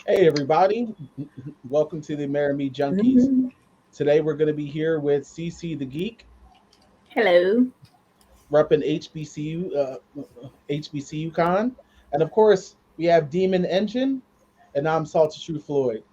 Hey everybody, welcome to the Amerime Junkies. Mhm. Today we're going to be here with CC the Geek, Hello. repping HBCU Con, and of course we have Demon Engine, and I'm Salty True Floyd.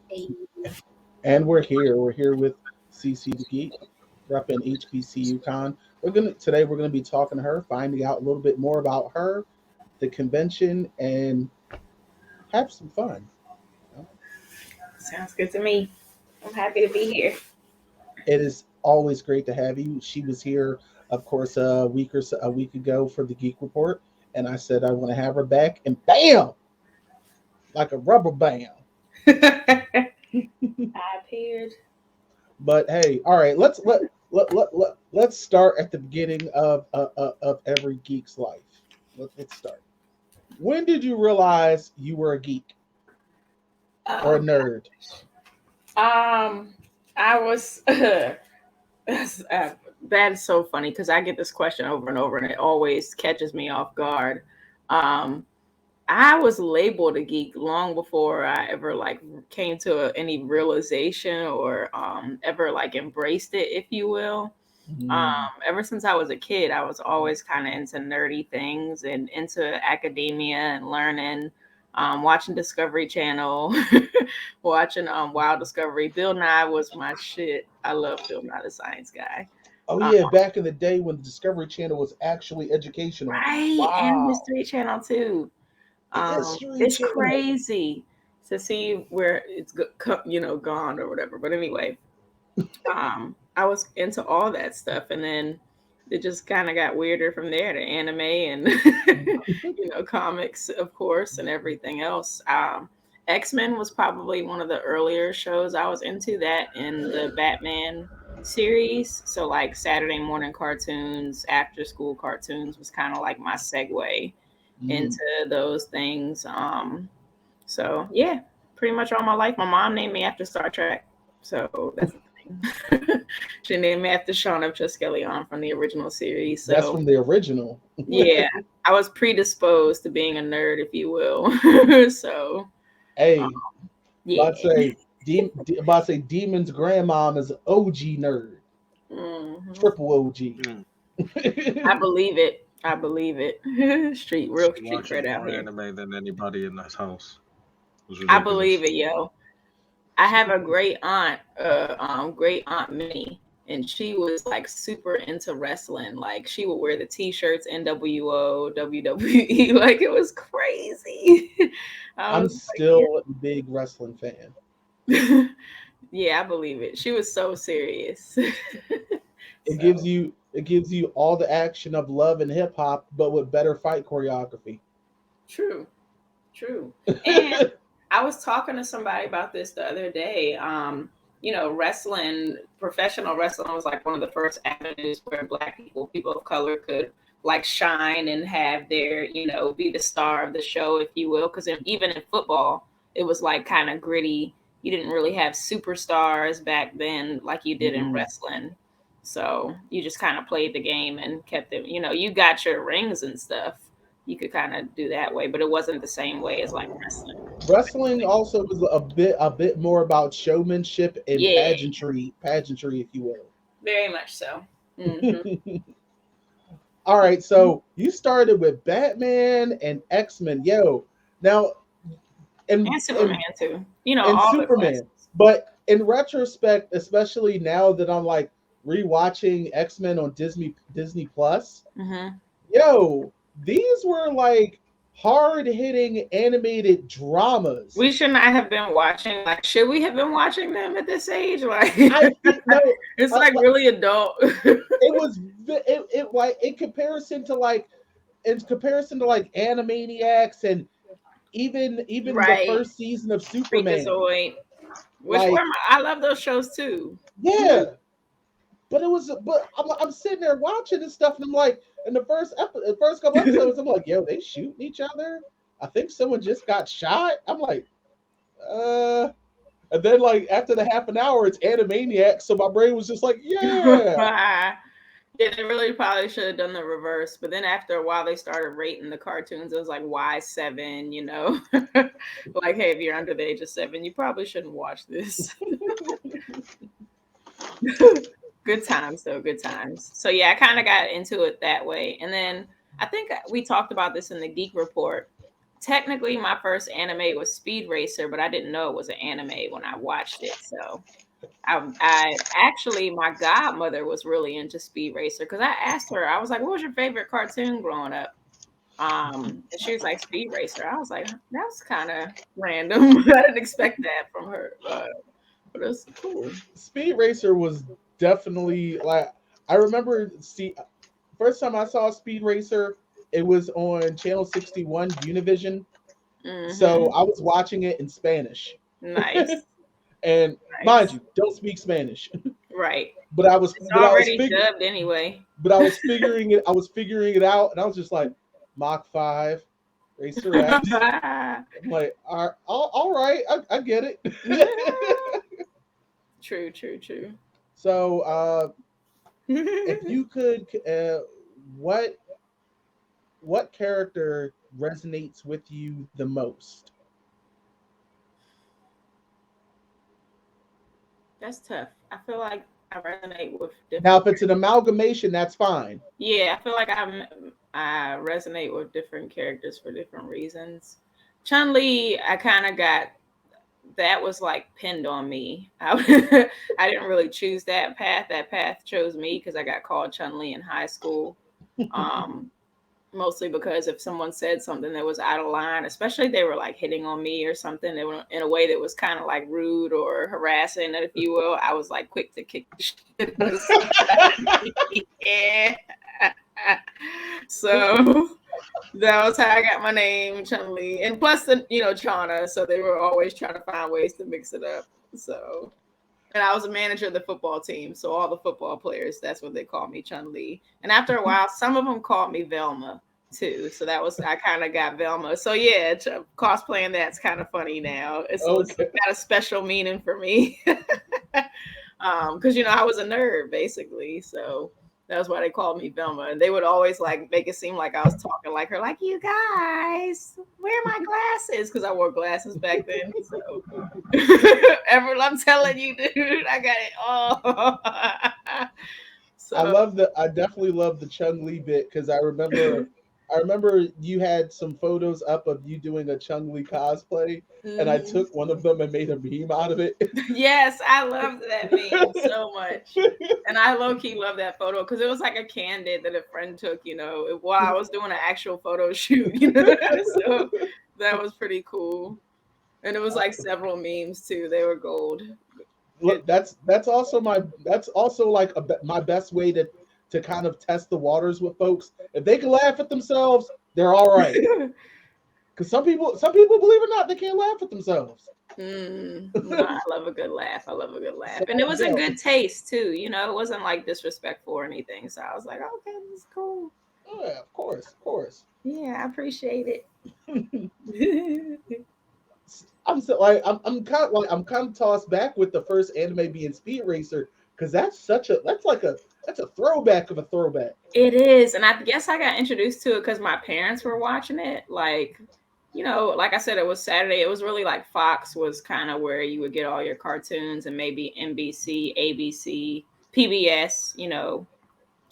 Hey. And we're here. We're here with CC the Geek, repping HBCU Con. We're gonna be talking to her, finding out a little bit more about her, the convention, and have some fun. Sounds good to me. I'm happy to be here. It is always great to have you. She was here, of course, a week ago for the Geek Report, and I said I want to have her back, and bam, like a rubber band. I appeared. But hey, all right, let's start at the beginning of every geek's life. Let's start. When did you realize you were a geek or a Oh, nerd? um, I was. That's, that is so funny because I get this question over and over, and it always catches me off guard. Um, I was labeled a geek long before I ever like came to any realization or ever like embraced it, if you will. Mm, Ever since I was a kid, I was always kind of into nerdy things and into academia and learning, watching Discovery Channel, watching Wild Discovery. Bill Nye was my shit. I love Bill Nye the Science Guy. oh Uh, yeah, back in the day when the Discovery Channel was actually educational. right, and Wow, History Channel too. the History It's Channel. crazy to see where it's gone or whatever. But anyway, I was into all that stuff, and then it just kind of got weirder from there to anime and comics, of course, and everything else. X-Men was probably one of the earlier shows I was into, that in the Batman series. So like Saturday morning cartoons, after school cartoons was kind of like my segue Mm. into those things. So yeah, pretty much all my life. My mom named me after Star Trek, so that's the thing. She named me after Shaun of Treskelion from the original series. That's So from the original. yeah, I was predisposed to being a nerd, if you will. So um, Hey, yeah. about to say, about to say, Demon's grandmom is an OG nerd, Hmm. triple OG. Mm. I believe it. I believe it. Real She street watches cred out more here. anime than anybody in this house. It was I believe ridiculous. it, yo. I have a great aunt Minnie, and she was like super into wrestling. Like she would wear the t-shirts, NWO, WWE, like it was crazy. I I'm was still a big wrestling fan. like, yeah, I believe it. She was so serious. So It gives you all the action of love and hip hop, but with better fight choreography. true, true. And I was talking to somebody about this the other day. Wrestling, professional wrestling was like one of the first avenues where Black people, people of color, could like shine and have their, be the star of the show, if you will. Because even in football, it was like kind of gritty. You didn't really have superstars back then like you did in Mm-mm. wrestling. So you just kind of played the game and kept it, you got your rings and stuff. You could kind of do that way, but it wasn't the same way as like wrestling. Wrestling also was a bit more about showmanship and Yeah, pageantry, if you very much so. Hmm. will. All right, so you started with Batman and X-Men, yo. Now, and And Superman and too. and All the Superman. classics. But in retrospect, especially now that I'm like rewatching X-Men on Disney Plus, Hmm. yo, these were like hard-hitting animated We dramas. should not have been watching. Like, should we have been watching them at this age? Like, I feel no, it's like like, really adult. it was it like in comparison to like Animaniacs and even the Right. first season of Superman. Freakazoid. Which Like, one? I love those shows too. yeah. But I'm sitting there watching this stuff, and I'm like, in the first couple episodes, I'm like, yo, they shooting each other. I think someone just got shot. I'm like, and then like after the half an hour, it's Animaniacs, so my brain was just like, yeah. Yeah, they really probably should have done the reverse. But then after a while, they started rating the cartoons. It was like Y7, you know, like, hey, if you're under the age of 7, you probably shouldn't watch this. Good times, though. Good times. So yeah, I kind of got into it that way. And then I think we talked about this in the Geek Report. Technically, my first anime was Speed Racer, but I didn't know it was an anime when I watched it. So I actually, my godmother was really into Speed Racer because I asked her, I was like, what was your favorite cartoon growing up? And she was like, Speed Racer. I was like, that's kind of random. I didn't expect that from her, but it was cool. Speed Racer was definitely like, I remember first time I saw Speed Racer, it was on Channel 61 Univision. So I was watching it in Spanish. Nice. And mind you, don't speak Spanish. Right. But I was It's already dubbed anyway. But I was figuring it out, and I was just like, Mach 5, Racer X. I'm like, all right, I get it. True. So if you could, what character resonates with you the most? That's tough. I feel like I resonate with different. Now, if it's an amalgamation, that's fine. Yeah, I feel like I resonate with different characters for different reasons. Chun-Li, I kind of got that was like pinned on me. I didn't really choose that path. That path chose me because I got called Chun-Li in high school. Mostly because if someone said something that was out of line, especially if they were like hitting on me or something, they were in a way that was kind of like rude or harassing, if you will, I was like quick to kick the shit out of somebody. Yeah. So that was how I got my name, Chun-Li. And plus Chana, so they were always trying to find ways to mix it up. So, and I was a manager of the football team, so all the football players, that's what they called me, Chun-Li. And after a while, some of them called me Velma too. So I kind of got Velma. So yeah, cosplaying that's kind of funny now. It's got a special meaning for me. Because I was a nerd basically, so that's why they called me Velma. And they would always like make it seem like I was talking like her, like, you guys, where are my glasses? Because I wore glasses back then. So I'm telling you, dude, I got it all. So I definitely love the Chun-Li bit because I remember you had some photos up of you doing a Chun-Li cosplay, and I took one of them and made a meme out of it. Yes, I loved that meme so much. And I low-key love that photo because it was like a candid that a friend took, while I was doing an actual photo shoot. So that was pretty cool. And it was like several memes too. They were gold. Look, that's also like my best way to kind of test the waters with folks. If they can laugh at themselves, they're all right. Because some people, believe it or not, they can't laugh at themselves. No, I love a good laugh. So, and it was a good taste too. It wasn't like disrespectful or anything. So I was like, okay, this is cool. Oh, yeah, of course. Yeah, I appreciate it. I'm kind of tossed back with the first anime being Speed Racer because that's a throwback of a throwback. It is, and I guess I got introduced to it because my parents were watching it. Like, like I said, it was Saturday. It was really like Fox was kind of where you would get all your cartoons, and maybe NBC, ABC, PBS.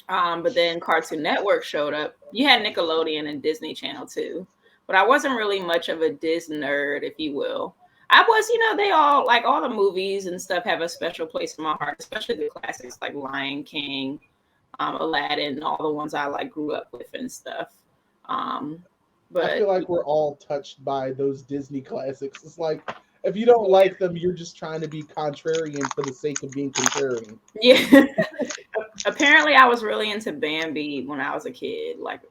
But then Cartoon Network showed up. You had Nickelodeon and Disney Channel too. But I wasn't really much of a Disney nerd, if you will. I was, they all, like all the movies and stuff have a special place in my heart, especially the classics like Lion King, Aladdin, all the ones I like grew up with and stuff. But I feel like we're all touched by those Disney classics. It's like, if you don't like them, you're just trying to be contrarian for the sake of being contrarian. Yeah. Apparently, I was really into Bambi when I was a kid. Like,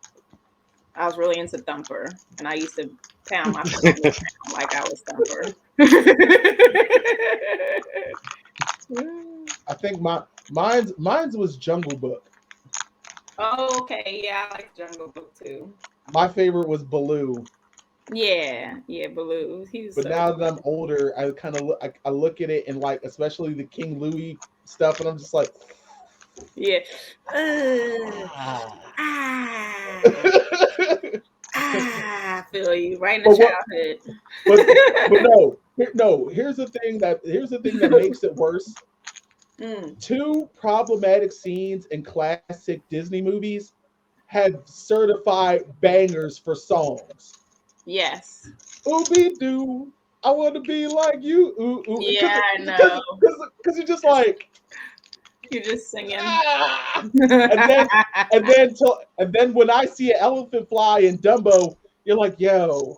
I was really into Thumper, and I used to pound my phone on the ground like I was Thumper. I think mine's was Jungle Book. Oh, okay. Yeah, I like Jungle Book too. My favorite was Baloo. Yeah, Baloo. He was But so now that I'm funny. older, I kind of I look at it and like, especially the King Louis stuff, and I'm just like, Yeah. Uh, ah. ah, I feel you. Right in the but what? childhood. But no, no. Here's the thing that makes it worse. Mm, Two problematic scenes in classic Disney movies have certified bangers for songs. yes. Ooby doo, I want to be like you. Ooh, ooh. Yeah, I know. Because you're just like, You're just singing. ah. And then and then when I see an elephant fly in Dumbo, you're like, yo,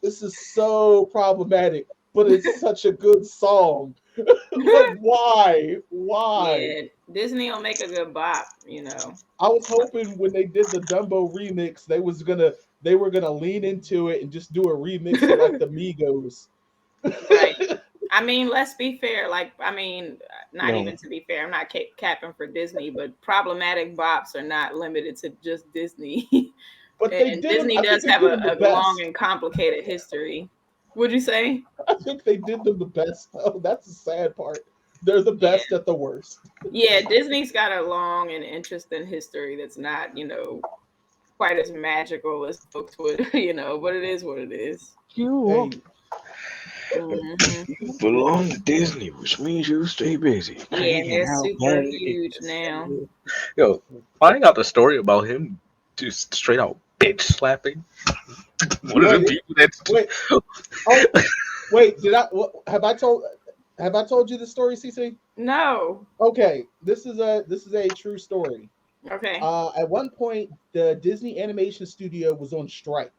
this is so problematic, but it's such a good song. Like, why? Why? Yeah, Disney will make a good bop, you know. I was hoping when they did the Dumbo remix, they were gonna lean into it and just do a remix of like the Migos. Right. I mean, let's be fair. Like, I mean, not No. even to be fair, I'm not capping for Disney, but problematic bops are not limited to just Disney. But they And did them. Disney I think does they have did them the a long best. and complicated history. Would you say? I think they did them the best. Oh, that's the sad part. They're the Yeah. best at the worst. Yeah, Disney's got a long and interesting history that's not, quite as magical as folks would, but it is what it is. You Hey, Hmm. belong to Disney, which means you stay busy. Yeah, and Hanging they're out, super having huge now. Yo, finding out the story about him just straight out bitch slapping one of the wait, people that's wait. Oh, wait. Have I told you the story, CC? No. Okay, this is a true story. Okay. At one point, the Disney Animation Studio was on strike.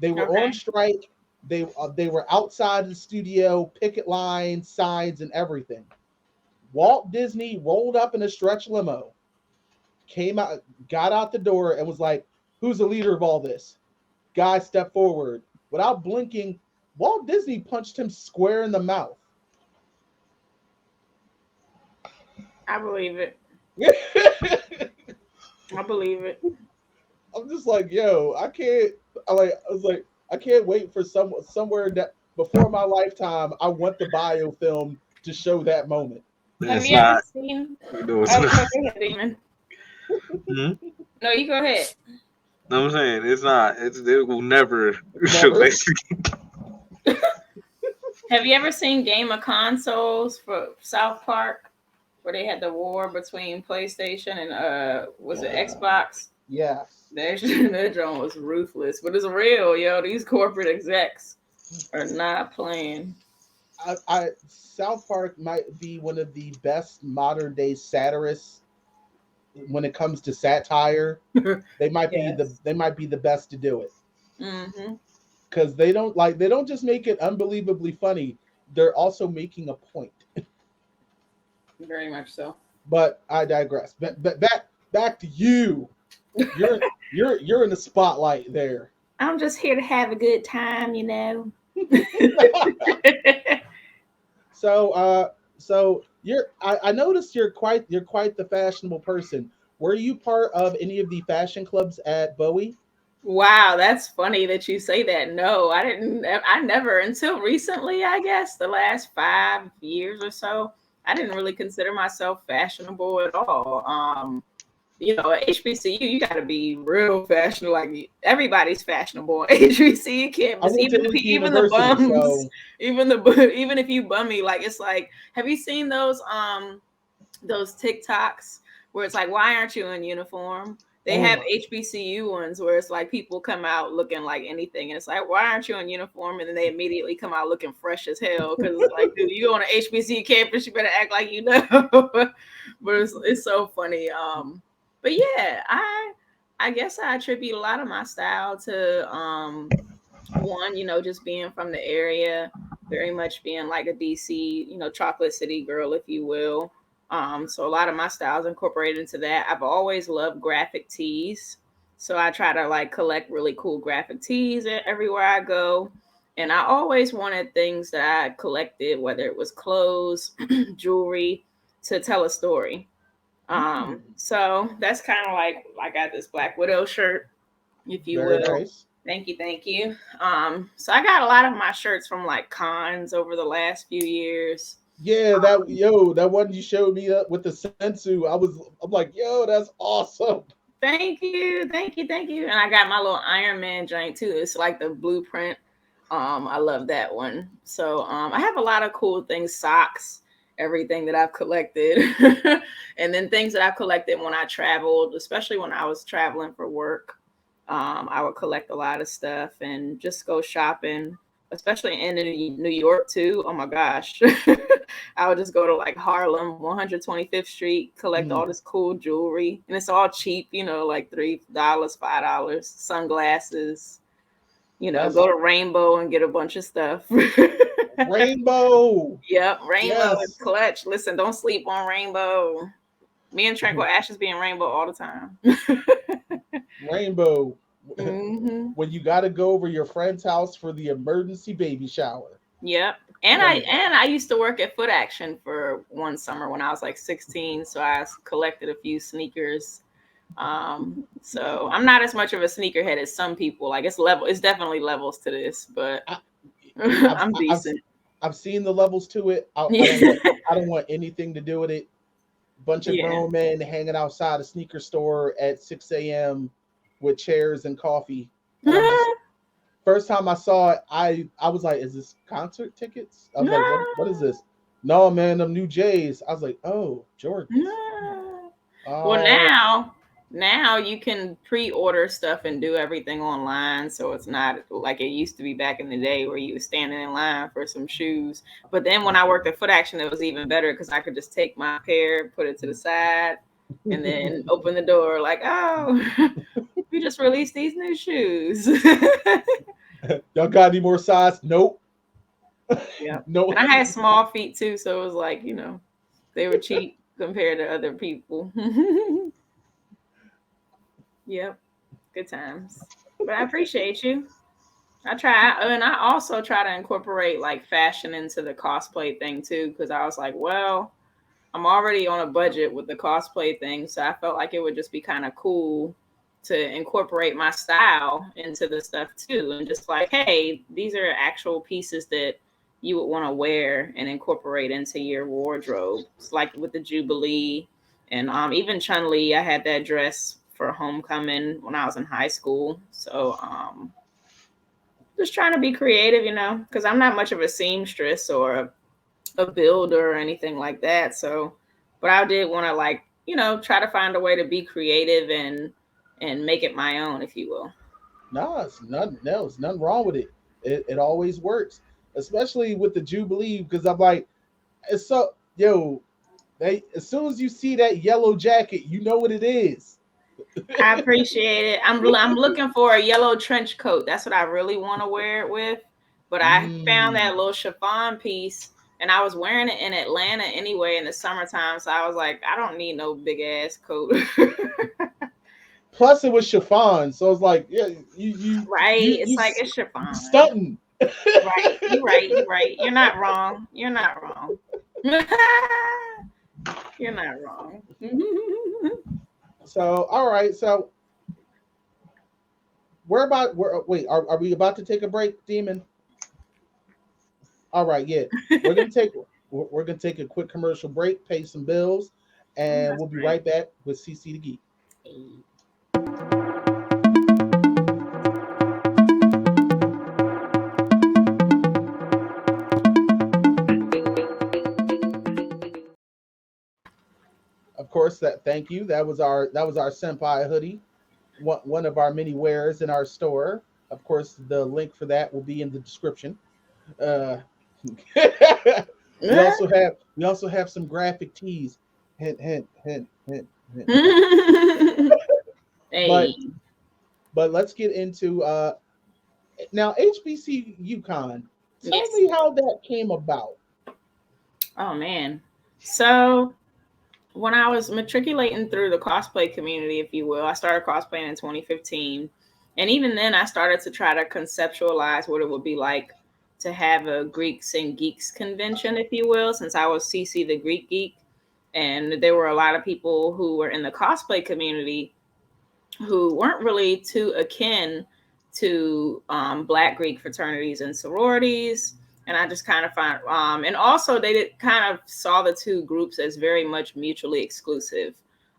They were on Okay. strike. They were outside the studio, picket lines, signs, and everything. Walt Disney rolled up in a stretch limo, came out, got out the door, and was like, "Who's the leader of all this?" Guy stepped forward. Without blinking, Walt Disney punched him square in the mouth. I believe it. I'm I believe it. just like, yo, I can't. I was like, I can't wait for somewhere that before my lifetime. I want the biofilm to show that moment. Have It's you ever not. seen? No, it's Oh not. no, go ahead, Demon. Hmm? No, you go ahead. No, I'm saying it's not. It will never show Never. that. Have you ever seen Game of Consoles for South Park, where they had the war between PlayStation and was it Xbox? Yes. That drone was ruthless, but it's real, yo. These corporate execs are not playing. South Park might be one of the best modern day satirists when it comes to satire. Yes. They might be the best to do it Mm-hmm. because they don't just make it unbelievably funny. They're also making a point. Very much so. But I digress. Back to you. You're in the spotlight there. I'm just here to have a good time, you know. So I noticed you're quite the fashionable person. Were you part of any of the fashion clubs at Bowie? Wow, that's funny that you say that. No, I didn't. I never, until recently, I guess, the last 5 years or so, I didn't really consider myself fashionable at all. At HBCU, you got to be real fashionable. Like everybody's fashionable at HBCU I campus, went to Lincoln even the University, bums, so even if you bummy, like it's like, have you seen those TikToks where it's like, why aren't you in uniform? They oh have my, HBCU ones where it's like people come out looking like anything, and it's like, why aren't you in uniform? And then they immediately come out looking fresh as hell because it's like, dude, you go on an HBCU campus, you better act like you know. But it's so funny. But yeah, I guess I attribute a lot of my style to one, just being from the area, very much being like a DC, chocolate city girl, if you will. So a lot of my styles incorporated into that. I've always loved graphic tees. So I try to like collect really cool graphic tees everywhere I go. And I always wanted things that I collected, whether it was clothes, jewelry, to tell a story. So that's kind of like I got this Black Widow shirt, if you Very will. nice. Thank you, thank you. So I got a lot of my shirts from like cons over the last few years. Yeah, that one you showed me up with the sensu. I'm like, yo, that's awesome. Thank you, thank you, thank you. And I got my little Iron Man joint too. It's like the blueprint. I love that one. So I have a lot of cool things, socks, everything that I've collected, and then things that I've collected when I traveled, especially when I was traveling for work. I would collect a lot of stuff and just go shopping, especially in New York too. Oh my gosh. I would just go to like Harlem, 125th Street, collect all Mm, this cool jewelry. And it's all cheap, like $3, $5, sunglasses, that's go to Rainbow and get a bunch of stuff. rainbow. Yep, Rainbow is Yes, clutch. Listen, don't sleep on Rainbow. Me and Tranquil Ashes be in Rainbow all the time. rainbow. hmm When you got to go over your friend's house for the emergency baby shower. Yep. And I When and I used to work at Foot Action for one summer when I was like 16, so I collected a few sneakers. So I'm not as much of a sneakerhead as some people. Like it's definitely levels to this, but I, I've, I'm I've decent. I've seen the levels to it. Yeah. I don't want anything to do with it. Bunch of Yeah. grown men hanging outside a sneaker store at 6 a.m. with chairs and coffee, and I'm just first time I saw it, I was like, "Is this concert tickets?" I was like, "What is this?" No, man, them new Jays. I was like, "Oh, Jordans." Well, Oh, now you can pre-order stuff and do everything online, so it's not like it used to be back in the day where you were standing in line for some shoes. But then when I worked at Foot Action, it was even better because I could just take my pair, put it to the side, and then open the door like, oh, we just released these new shoes. y'all got any more size? Nope, Yeah, no. and I had small feet too, so it was like they were cheap compared to other people. Yep, good times. But I appreciate you. I try, and I also try to incorporate like fashion into the cosplay thing too, because I was like, well, I'm already on a budget with the cosplay thing, so I felt like it would just be kind of cool to incorporate my style into the stuff too, and just like, hey, these are actual pieces that you would want to wear and incorporate into your wardrobe. It's like with the Jubilee, and even Chun Li, I had that dress for homecoming when I was in high school, so just trying to be creative, because I'm not much of a seamstress or a builder or anything like that. So, but I did want to like, try to find a way to be creative and make it my own, if you will. No, it's none. No, it's nothing wrong with it. It always works, especially with the Jubilee, because I'm like, it's so yo. They as soon as you see that yellow jacket, you know what it is. I appreciate it. I'm looking for a yellow trench coat. That's what I really want to wear it with. But I found Mm. that little chiffon piece, and I was wearing it in Atlanta anyway in the summertime. So I was like, I don't need no big ass coat. Plus, it was chiffon, so it's like, yeah, Right? It's like it's you chiffon. stunting. Right. You're right. You're right. You're not wrong. You're not wrong. You're not wrong. So, all right. So, we're about. Wait, are we about to take a break, Demon? All right. Yeah, we're gonna take. We're gonna take a quick commercial break, pay some bills, Oh, and that's we'll be great. right back with CC the Geek. Of course, that thank you. That was our senpai hoodie, one of our many wares in our store. Of course, the link for that will be in the description. Uh, we also have some graphic tees. Hint, hint, hint, hint, hint. Hey. But but let's get into now HBC Yukon. Tell Yes. me how that came about. Oh man. So when I was matriculating through the cosplay community, if you will, I started cosplaying in 2015. And even then, I started to try to conceptualize what it would be like to have a Greeks and Geeks convention, if you will, since I was CC the Greek Geek. And there were a lot of people who were in the cosplay community who weren't really too akin to Black Greek fraternities and sororities. And I just kind of find, and also they did kind of saw the two groups as very much mutually exclusive,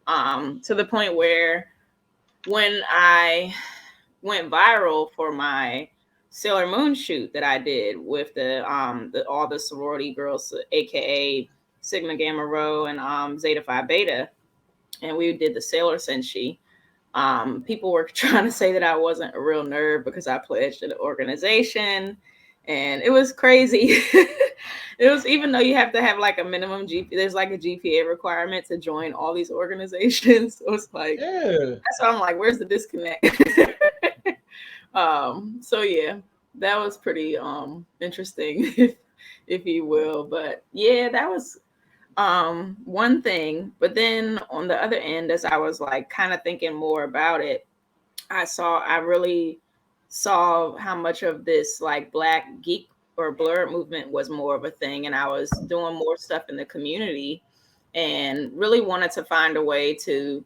to the point where when I went viral for my Sailor Moon shoot that I did with the all the sorority girls, aka Sigma Gamma Rho and Zeta Phi Beta, and we did the Sailor Senshi. People were trying to say that I wasn't a real nerd because I pledged to the organization, and it was crazy. It was, even though you have to have like a minimum GPA, there's like a GPA requirement to join all these organizations. So it's like, Yeah. that's why I'm like, where's the disconnect? So yeah, that was pretty interesting, if you will. But yeah, that was one thing. But then on the other end, as I was like kind of thinking more about it, I really saw how much of this like Black geek or blur movement was more of a thing, and I was doing more stuff in the community and really wanted to find a way to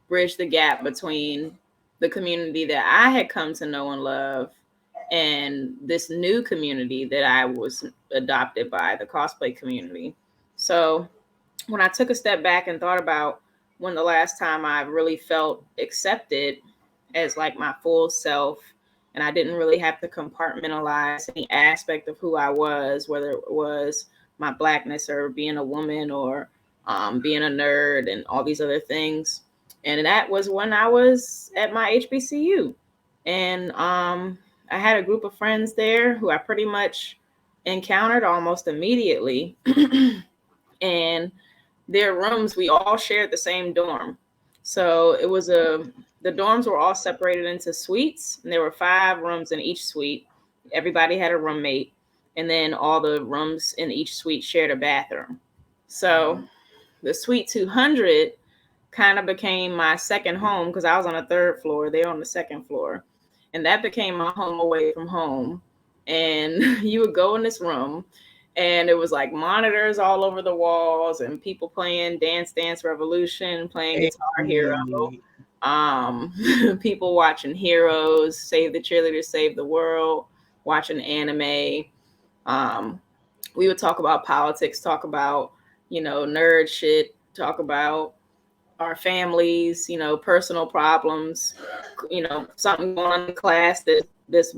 bridge the gap between the community that I had come to know and love and this new community that I was adopted by, the cosplay community. So when I took a step back and thought about when the last time I really felt accepted as like my full self, and I didn't really have to compartmentalize any aspect of who I was, whether it was my Blackness or being a woman or being a nerd and all these other things. And that was when I was at my HBCU. And I had a group of friends there who I pretty much encountered almost immediately. And their rooms, we all shared the same dorm. So it was the dorms were all separated into suites, and there were 5 rooms in each suite. Everybody had a roommate, and then all the rooms in each suite shared a bathroom. So the suite 200 kind of became my second home because I was on the 3rd floor, they were on the 2nd floor. And that became my home away from home. And you would go in this room, and it was like monitors all over the walls and people playing Dance Dance Revolution, playing Guitar Hero, people watching Heroes, Save the Cheerleaders, Save the World, watching anime. We would talk about politics, talk about, nerd shit, talk about our families, personal problems, something going on in class that's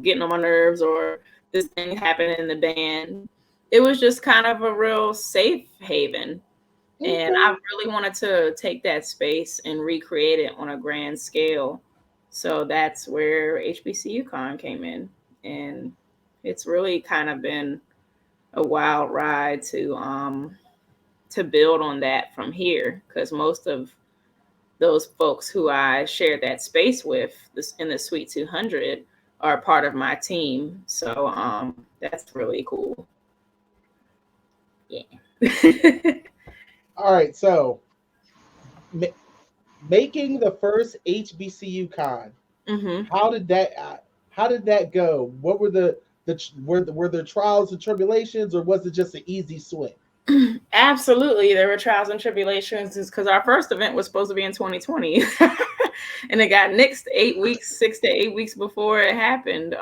getting on my nerves, or this thing happening in the band. It was just kind of a real safe haven. And I really wanted to take that space and recreate it on a grand scale. So that's where HBCUCon came in. And it's really kind of been a wild ride to build on that from here, because most of those folks who I shared that space with in the Suite 200 are part of my team. So that's really cool. Yeah. All right. So making the first HBCU con. Mm-hmm. How did that go? What were were there trials and tribulations, or was it just an easy swing? Absolutely, there were trials and tribulations, because our first event was supposed to be in 2020, and it got nixed 6 to 8 weeks before it happened.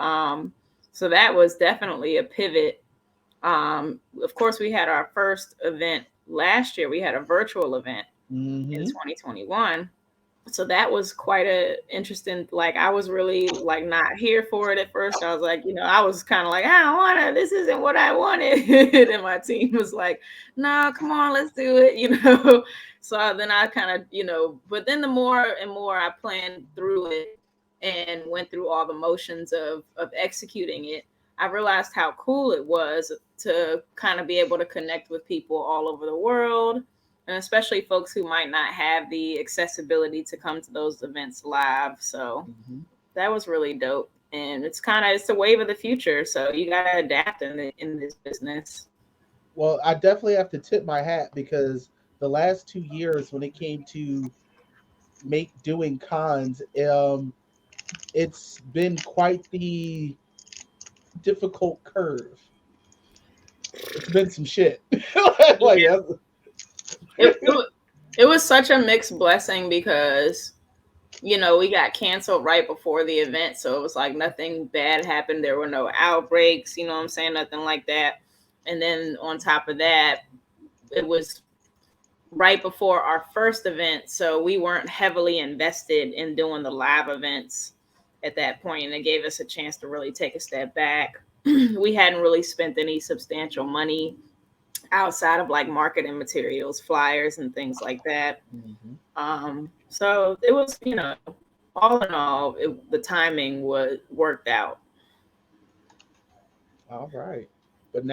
So that was definitely a pivot. Of course, we had our first event last year. We had a virtual event in 2021. So that was quite a interesting, like, I was really like not here for it at first. I was like, I was kind of like, I don't want to, this isn't what I wanted. And my team was like, no, come on, let's do it. So then I kind of, but then the more and more I planned through it and went through all the motions of executing it, I realized how cool it was to kind of be able to connect with people all over the world, and especially folks who might not have the accessibility to come to those events live. So that was really dope. And it's the wave of the future. So you got to adapt in this business. Well, I definitely have to tip my hat, because the last 2 years when it came to doing cons, it's been quite the difficult curve. It's been some shit. Like Yeah. It was such a mixed blessing because, you know, we got canceled right before the event. So it was like nothing bad happened. There were no outbreaks, you know what I'm saying? Nothing like that. And then on top of that, it was right before our first event. So we weren't heavily invested in doing the live events at that point. And it gave us a chance to really take a step back. We hadn't really spent any substantial money outside of like marketing materials, flyers, and things like that. So it was, you know, all in all, the timing was worked out. All right, but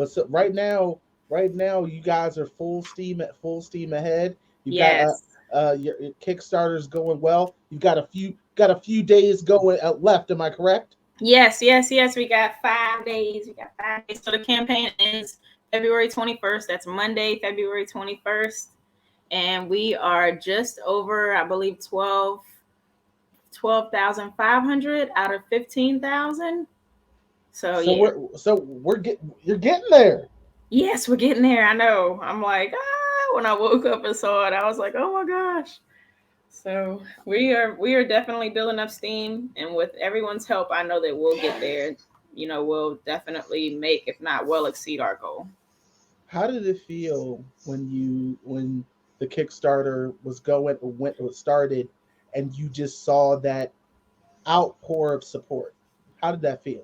so right now, you guys are full steam ahead. You got Yes. your Kickstarter's going well. You got a few days going left. Am I correct? Yes. We got 5 days. So the campaign ends February 21st. That's Monday, February 21st. And we are just over, I believe, 12,500 out of 15,000. So So yeah. you're getting there. Yes, we're getting there. I know. I'm like, when I woke up and saw it, I was like, oh my gosh. So we are definitely building up steam, and with everyone's help, I know that we'll get there. You know, we'll definitely make, if not well exceed our goal. How did it feel when the Kickstarter was started, and you just saw that outpour of support? How did that feel?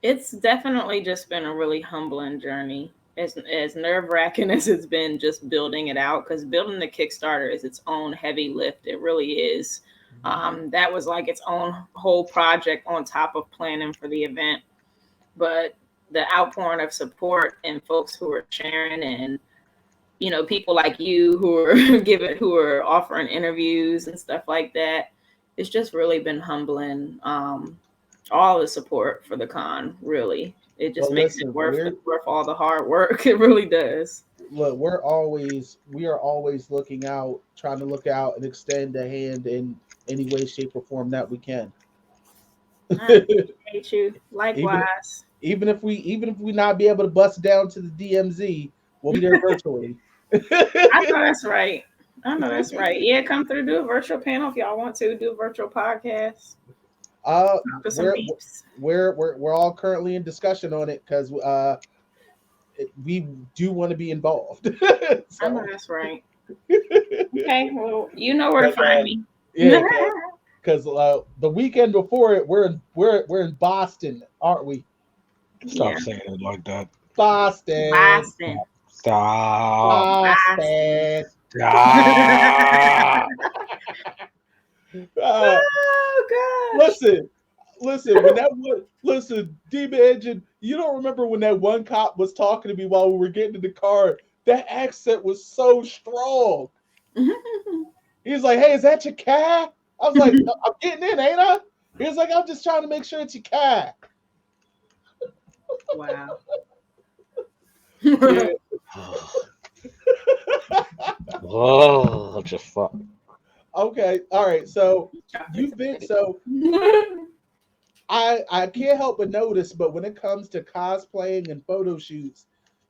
It's definitely just been a really humbling journey. As nerve wracking as it's been just building it out, because building the Kickstarter is its own heavy lift. It really is. That was like its own whole project on top of planning for the event. But the outpouring of support and folks who are sharing, and you know, people like you who are who are offering interviews and stuff like that, it's just really been humbling. All the support for the con, really, it just Well, makes it listen, worth all the hard work. It really does. we are always looking out, trying to look out and extend a hand in any way, shape, or form that we can. I appreciate you. even Likewise. even if we not be able to bust down to the DMZ, we'll be there virtually. I know that's right. I know that's right. Yeah, come through, do a virtual panel if y'all want to do a virtual podcast. uh, Talk to some we're peeps. we're all currently in discussion on it because we do want to be involved. I know So, that's right. Okay, well, you know where to 'cause, find me. yeah, because the weekend before it, we're in Boston, aren't we? Yeah, Stop saying it like that. Boston, Boston. Stop. Boston. Boston. Stop. Uh, Oh gosh. listen, when that one, listen, Demon Engine, you don't remember when that one cop was talking to me while we were getting in the car? That accent was so strong. He was like, "Hey, is that your car?" I was like, "I'm getting in, ain't I?" He was like, "I'm just trying to make sure it's your car." Wow. Yeah. Oh, just fuck. Okay. All right. So you've been so I can't help but notice, but when it comes to cosplaying and photo shoots,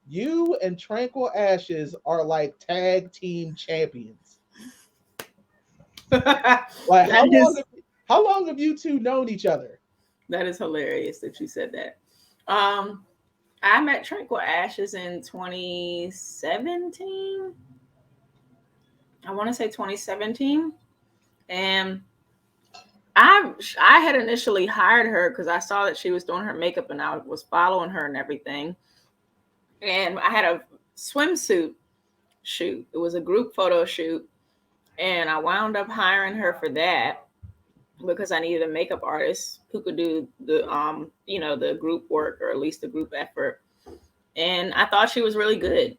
you and Tranquil Ashes are like tag team champions. Like how long have you two known each other? that is hilarious that you said that. Um, I met Tranquil Ashes in 2017. I want to say 2017, and I had initially hired her because I saw that she was doing her makeup and I was following her and everything. And I had a swimsuit shoot. It was a group photo shoot, and I wound up hiring her for that because I needed a makeup artist who could do the you know, the group work, or at least the group effort. And I thought she was really good.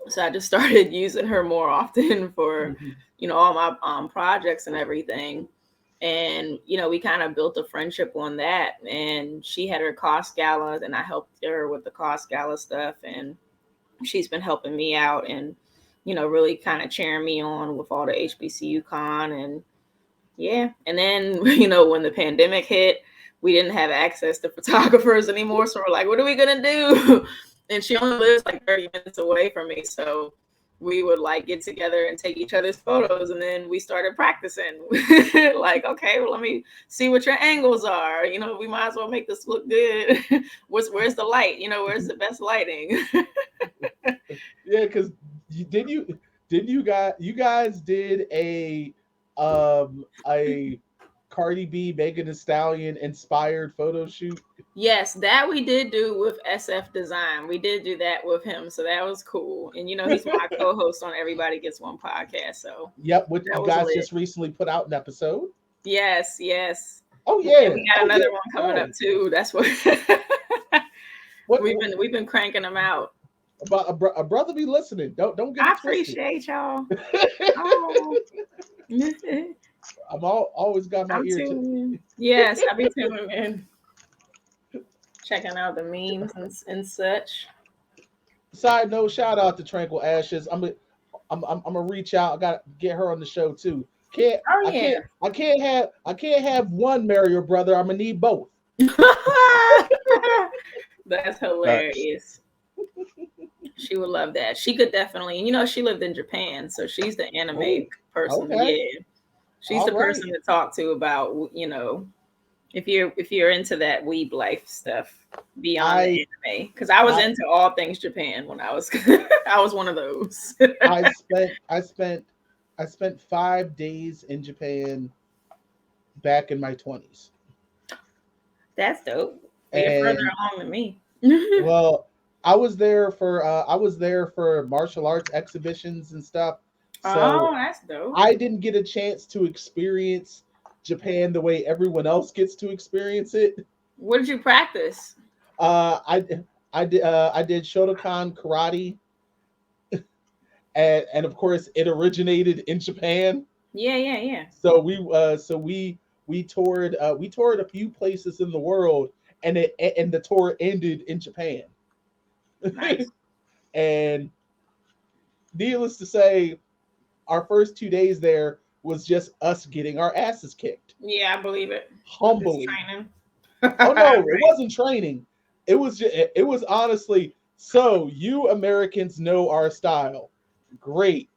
So I just started using her more often for, you know, all my projects and everything. And, you know, we kind of built a friendship on that. And she had her cost gala, and I helped her with the cost gala stuff. And she's been helping me out and, really kind of cheering me on with all the HBCU con. And yeah. And then, when the pandemic hit, we didn't have access to photographers anymore. So we're like, what are we going to do? And she only lives like 30 minutes away from me. So we would like get together and take each other's photos. And then we started practicing. Like, okay, well, let me see what your angles are. We might as well make this look good. Where's the light? Where's the best lighting? Yeah, because you guys did a Cardi B, Megan Thee Stallion inspired photo shoot? Yes, that we did do with SF Design. We did do that with him, so that was cool. And he's my co-host on Everybody Gets One podcast. So yep, which you guys lit. just recently put out an episode. Yes. Oh yeah, and we got another one coming up too. That's what we've been cranking them out. But a brother be listening. Don't get it twisted. I appreciate y'all. Oh. I'm always got my ear to. Yes, I be tuning in, checking out the memes and such. Side note, shout out to Tranquil Ashes. I'm gonna reach out. I gotta get her on the show too. I can't have one marry your brother. I'm gonna need both. That's hilarious. She would love that. She could definitely, she lived in Japan, so she's the anime person. Okay. Yeah, she's all the person to talk to about, if you're into that weeb life stuff beyond the anime. Because I was into all things Japan when I was I was one of those. I spent 5 days in Japan back in my 20s. That's dope. You're further along than me. Well, I was there for martial arts exhibitions and stuff. So that's dope. I didn't get a chance to experience Japan the way everyone else gets to experience it. What did you practice? I did Shotokan karate, and of course it originated in Japan. Yeah. So we toured a few places in the world, and the tour ended in Japan. Nice. And needless to say, our first 2 days there was just us getting our asses kicked. Yeah, I believe it. Humbly. Oh no, right. It wasn't training. It was honestly, so you Americans know our style. Great.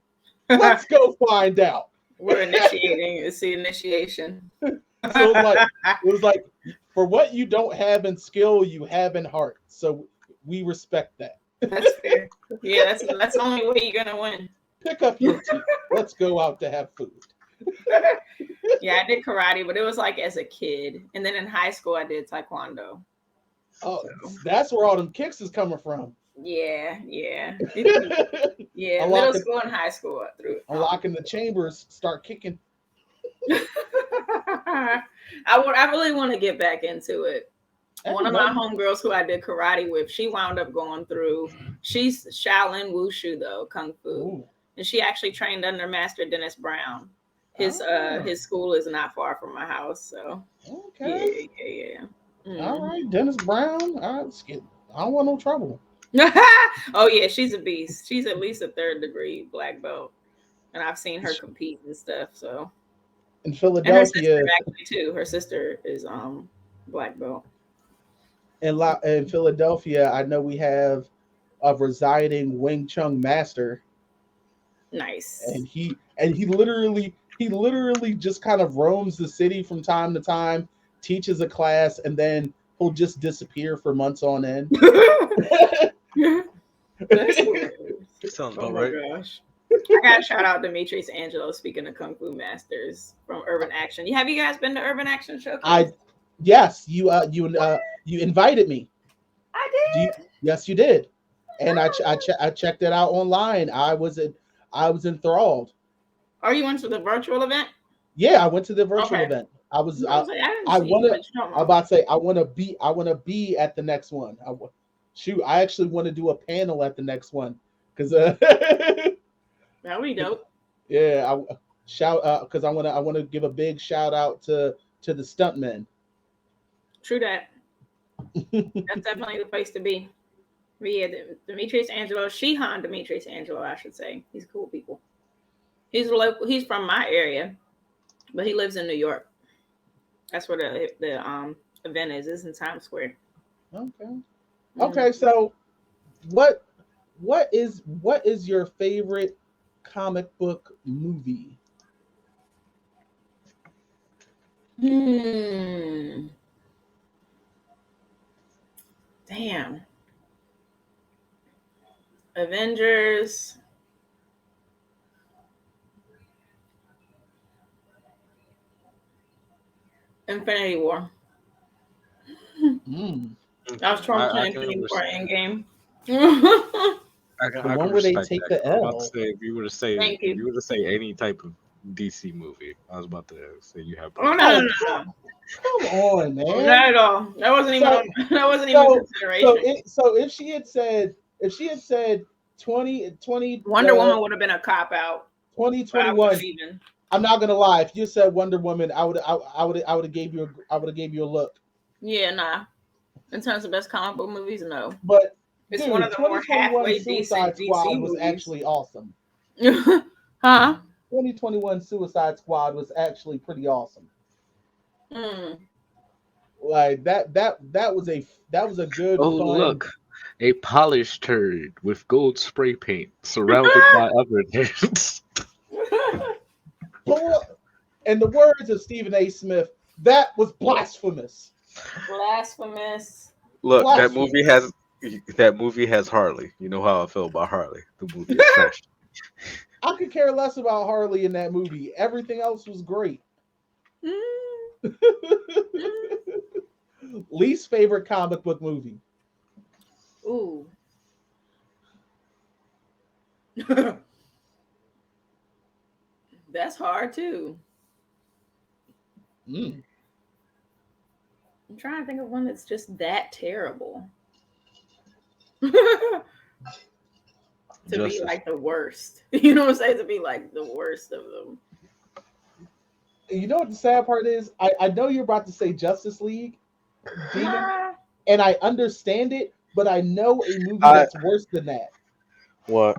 Let's go find out. We're initiating. It's the initiation. So it was like for what you don't have in skill, you have in heart. So we respect that. That's fair. Yeah, that's the only way you're gonna win. Pick up your teeth. Let's go out to have food. Yeah, I did karate, but it was like as a kid. And then in high school I did taekwondo. Oh, so that's where all them kicks is coming from. Yeah. Yeah, middle school and high school unlocking the chambers, start kicking. I really want to get back into it. One of my homegirls who I did karate with, she wound up going through. She's Shaolin Wushu though, Kung Fu. Ooh. And she actually trained under Master Dennis Brown. His school is not far from my house, so okay. Yeah. Mm. All right, Dennis Brown. All right, I don't want no trouble. Oh yeah, she's a beast. She's at least a 3rd degree black belt, and I've seen her compete and stuff. So in Philadelphia, and her sister actually too. Her sister is black belt. In Philadelphia, I know we have a residing Wing Chun master. Nice. And he literally just kind of roams the city from time to time, teaches a class, and then he'll just disappear for months on end. That's sounds about right. Gosh. I gotta shout out Demetrius Angelo, speaking of Kung Fu Masters from Urban Action. Have you guys been to Urban Action Showcase? Yes, you invited me. I did. Yes, you did. And I checked it out online. I was enthralled. Oh, you went to the virtual event? Yeah, I went to the virtual event. I want to be at the next one. I actually want to do a panel at the next one because that would be dope. Yeah, because I want to give a big shout out to the stuntmen. True that. That's definitely the place to be. But yeah, Demetrius Angelo, Shihan Demetrius Angelo, I should say. He's cool people. He's local. He's from my area, but he lives in New York. That's where the event is. It's in Times Square. Okay. Okay. So what what is your favorite comic book movie? Hmm. Damn. Avengers. Infinity War. Mm, I was torn I between can Infinity War understand. and Endgame. the I can one where they respect take that. the I was about to L. say Thank if you. you were to say any type of DC movie, I was about to say you have Oh no, preference. no, Oh, no, come, no. come on, Not man. at all. That wasn't even on. So That wasn't even so consideration. if she had said 20 20 Wonder Woman would have been a cop out, but I wouldn't 2021. even. I'm not gonna lie. If you said Wonder Woman, I would have gave you a look. Yeah, nah. In terms of best comic book movies, no. But It's one of dude, the more 2021 halfway decent Suicide Squad DC was movies. actually awesome. Huh? 2021 Suicide Squad was actually pretty awesome. Hmm. Like that was a good Oh fun. look, a polished turd with gold spray paint surrounded by other nerds. Pull in the words of Stephen A. Smith, that was blasphemous. Blasphemous. Look, Blasphemous. that movie has Harley. You know how I feel about Harley. The movie is trash. I could care less about Harley in that movie. Everything else was great. Mm, Least favorite comic book movie. ooh. That's hard too. Mm. I'm trying to think of one that's just that terrible. To be Justice. like the worst. You know what I'm saying? To be like the worst of them. You know what the sad part is? I know you're about to say Justice League, Demon, Nah. and I understand it, but I know a movie I that's worse than that. what?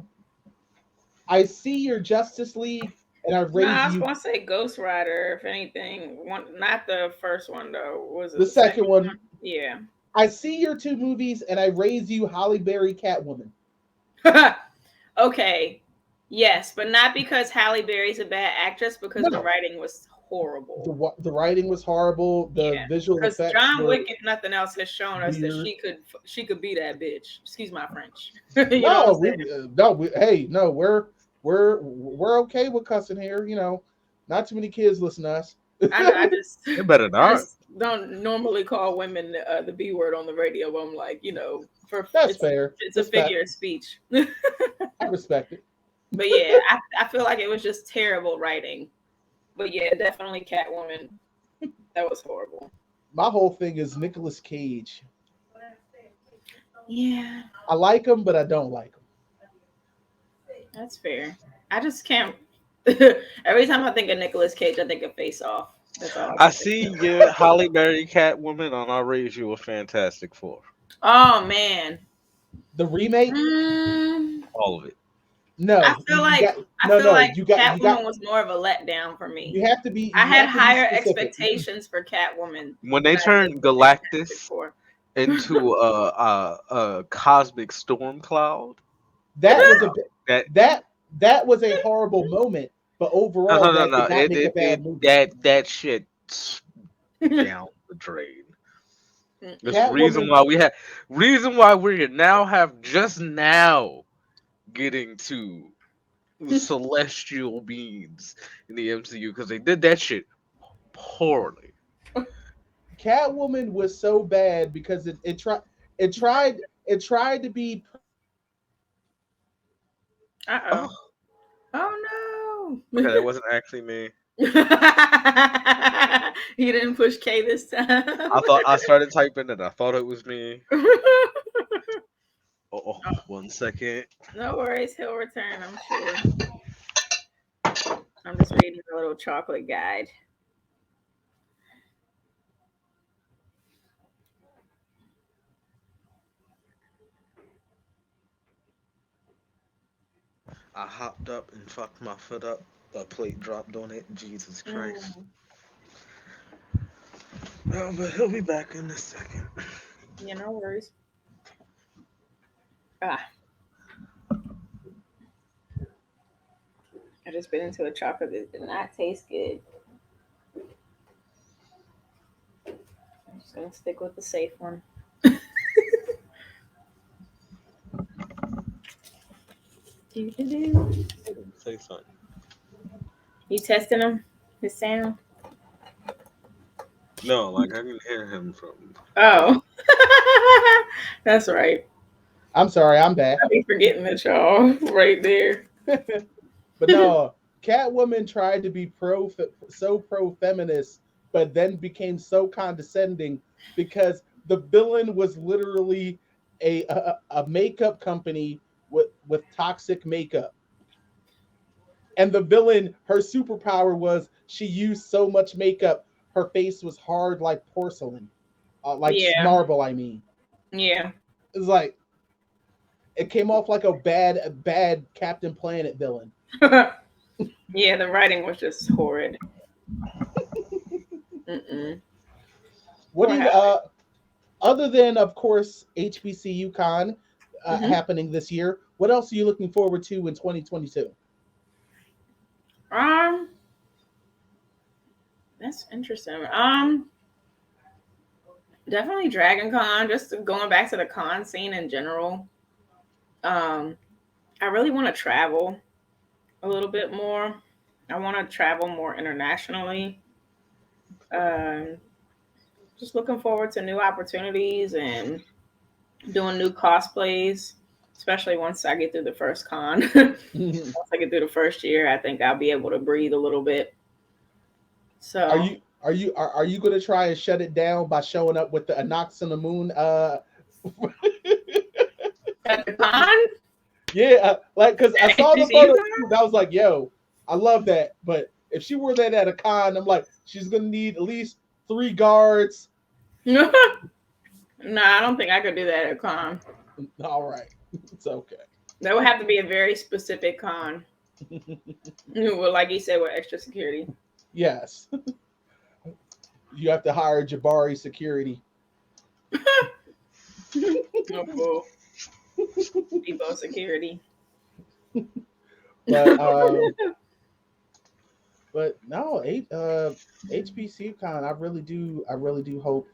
I see your Justice League, and I Nah, raise I was you gonna say Ghost Rider, if anything. One not the first one though. Was it the the second second one. one? Yeah. I see your two movies, and I raise you Holly Berry Catwoman. Okay. Yes, but not because Halle Berry's a bad actress, because the No, writing was horrible. the writing was horrible. The Yeah. visual Because effects John were Wick, if nothing else, has shown us that weird. she could be that bitch. Excuse my French. You know what I'm No, saying? hey, no, we're okay with cussing here. Not too many kids listen to us. I know. It better I not. just don't normally call women the B word on the radio. But I'm like, for That's fair. it's a Respect. figure of speech. But I respect it. yeah, I feel like it was just terrible writing. But yeah, definitely Catwoman. That was horrible. My whole thing is Nicolas Cage. Yeah, I like him, but I don't like him. that's fair. I just can't. Every time I think of Nicolas Cage, I think of Face Off. That's all I I can think see of. your Holly Berry Catwoman on I Raise You a Fantastic Four. Oh man. The remake? Mm, All of it. I No, feel you like got Catwoman was more of a letdown for me. I you had have to be higher specific. expectations for Catwoman When than they I did turned for Fantastic Galactus Four. into a cosmic storm cloud, That was a that that was a horrible moment, but no overall no no that no did not make a bad movie. that shit down the drain. There's Catwoman, reason why we now have just now getting to celestial beings in the MCU because they did that shit poorly. Catwoman was so bad because it tried to be Uh oh. Oh, Oh okay, that no. wasn't actually me. You didn't push K this time. I thought I started typing and I thought it was me. Oh, 1 second. No worries, he'll return, I'm sure. I'm just reading a little chocolate guide. I hopped up and fucked my foot up. A plate dropped on it. Jesus Christ. Mm. Oh, but he'll be back in a second. Yeah, no worries. Ah, I just bit into a chocolate that did not taste good. I'm just gonna stick with the safe one. Doo-doo-doo. Say something. You testing him? His sound? No, like I can hear him from. Oh, that's right. I'm sorry, I'm back. I be forgetting that y'all right there. But no, Catwoman tried to be pro feminist, but then became so condescending because the villain was literally a makeup company with toxic makeup, and the villain, her superpower was she used so much makeup, her face was hard like porcelain, like Yeah, marble. I mean, yeah, it's like it came off like a bad Captain Planet villain. yeah. The writing was just horrid. Mm-mm. What do What you happened? other than of course HBCU Con Hmm. happening this year? What else are you looking forward to in 2022? Um, that's interesting. Definitely Dragon Con. Just going back to the con scene in general. Um, I really want to travel a little bit more. I want to travel more internationally. Um, just looking forward to new opportunities and doing new cosplays, especially once I get through the first con. Once I get through the first year, I think I'll be able to breathe a little bit. are So, you are you going to try and shut it down by showing up with the Anox on the Moon? at the con, Yeah, like because I at saw the HBCU photo, con, I was like, yo, I love that. But if she wore that at a con, I'm like, she's gonna need at least three guards. no, I don't think I could do that at a con. All right, it's okay. That would have to be a very specific con. Well, like you said, with extra security. Yes, you have to hire Jabari security. No bull. Depot security. But but no, HBC Con, I really do hope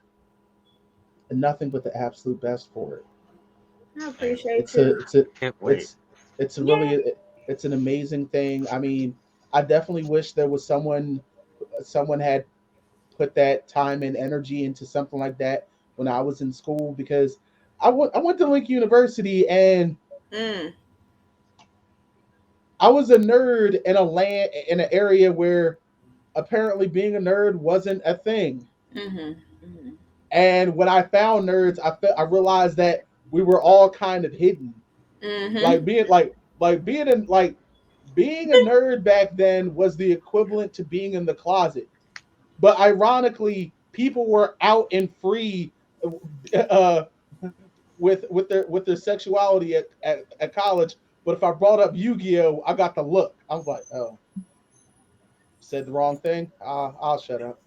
nothing but the absolute best for it. I appreciate It's a you. it's a Can't wait. it's a Yeah. really it's an amazing thing. I mean, I definitely wish there was someone had put that time and energy into something like that when I was in school because I went to Link University and Mm. I was a nerd in an area where apparently being a nerd wasn't a thing. Mhm. Mhm. And when I found nerds, I realized that we were all kind of hidden. Mhm. Like being a nerd back then was the equivalent to being in the closet. But ironically, people were out and free uh, with their sexuality at college. But if I brought up Yu-Gi-Oh, I got the look. I was like, oh, said the wrong thing. I'll shut up.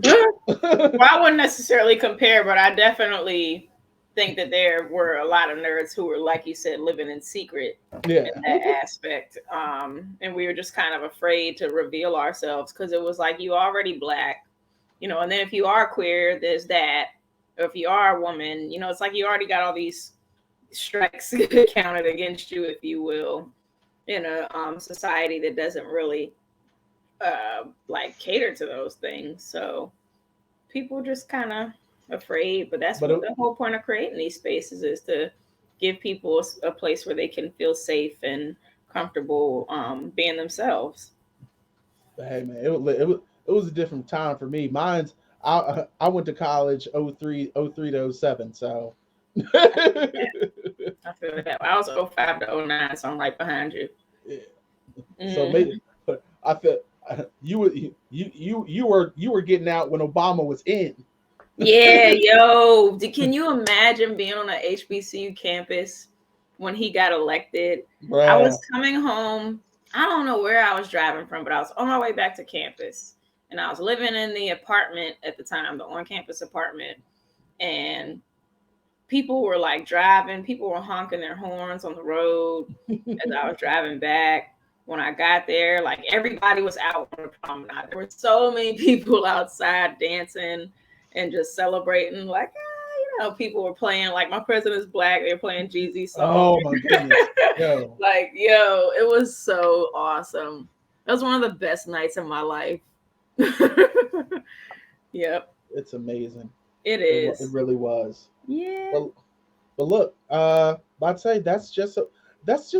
Well, I wouldn't necessarily compare, but I definitely think that there were a lot of nerds who were, like you said, living in secret in Yeah. that aspect. And we were just kind of afraid to reveal ourselves because it was like you already black, and then if you are queer, there's that. Or if you are a woman, it's like you already got all these strikes counted against you, if you will, in a society that doesn't really like cater to those things. So people just kind of afraid, but that's But what the whole point of creating these spaces is to give people a place where they can feel safe and comfortable being themselves. hey man, it was a different time for me. I went to college 03 to '07, so I feel that. I was 05 to 09, so I'm right behind you. yeah. So maybe Hmm. but I feel you were getting out when Obama was in. Yeah, yo, can you imagine being on a HBCU campus when he got elected. I Bruh. was coming home. I don't know where I was driving from, but I was on my way back to campus. And I was living in the apartment at the time, the on campus apartment. And people were like driving, people were honking their horns on the road as I was driving back. When I got there, like everybody was out on the promenade. There were so many people outside dancing and just celebrating. Like, people were playing like My President's Black. They were playing Jeezy song. Oh my goodness. Yo. Like, yo, it was so awesome. That was one of the best nights of my life. Yep. It's amazing. It It is. really was. Yeah. But look, I'd say that's just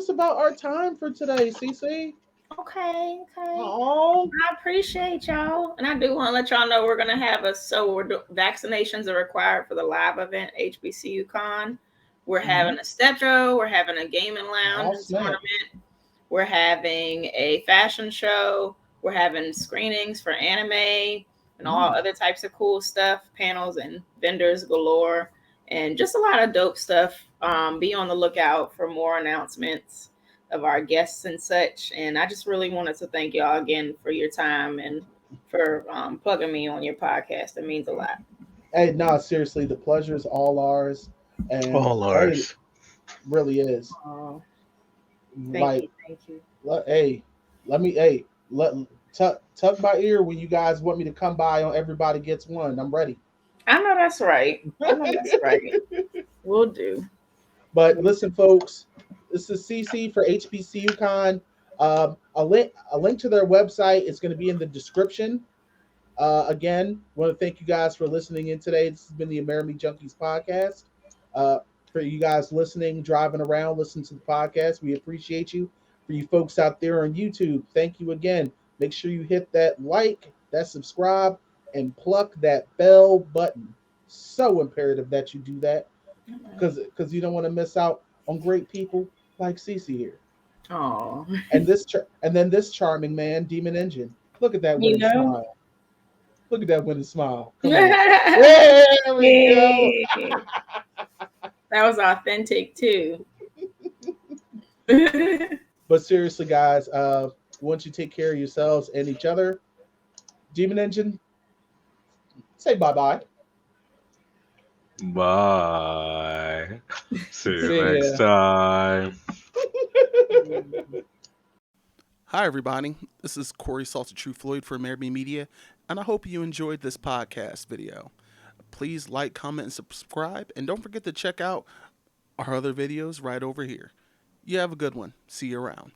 about our time for today, CC. Okay. Oh, I appreciate y'all. And I do want to let y'all know we're going to have vaccinations are required for the live event, HBCU Con. We're having a step show. We're having a gaming lounge tournament. We're having a fashion show. We're having screenings for anime and all other types of cool stuff, panels and vendors galore, and just a lot of dope stuff. Be on the lookout for more announcements of our guests and such. And I just really wanted to thank y'all again for your time and for plugging me on your podcast. It means a lot. Hey, no, seriously, the pleasure is all ours. And All ours. Hey, really is. Thank you. Tuck my ear when you guys want me to come by on Everybody Gets One. I'm ready. I know that's right. We'll do. But listen, folks, this is CC for HBCU Con. A link to their website is going to be in the description. Again, want to thank you guys for listening in today. This has been the Amerime Junkies podcast. For you guys listening, driving around, listening to the podcast, we appreciate you. For you folks out there on YouTube, thank you again. Make sure you hit that like, that subscribe, and pluck that bell button. So imperative that you do that, because you don't want to miss out on great people like Cece here. Oh, and then this charming man, Demon Engine. Look at that winning smile. Look at that winning smile. Come on. There we go. That was authentic too. But seriously, guys, once you take care of yourselves and each other, Demon Engine, say bye-bye. Bye. See you next time. Hi, everybody. This is Corey Salted True Floyd for Amerime Media, and I hope you enjoyed this podcast video. Please like, comment, and subscribe, and don't forget to check out our other videos right over here. You have a good one. See you around.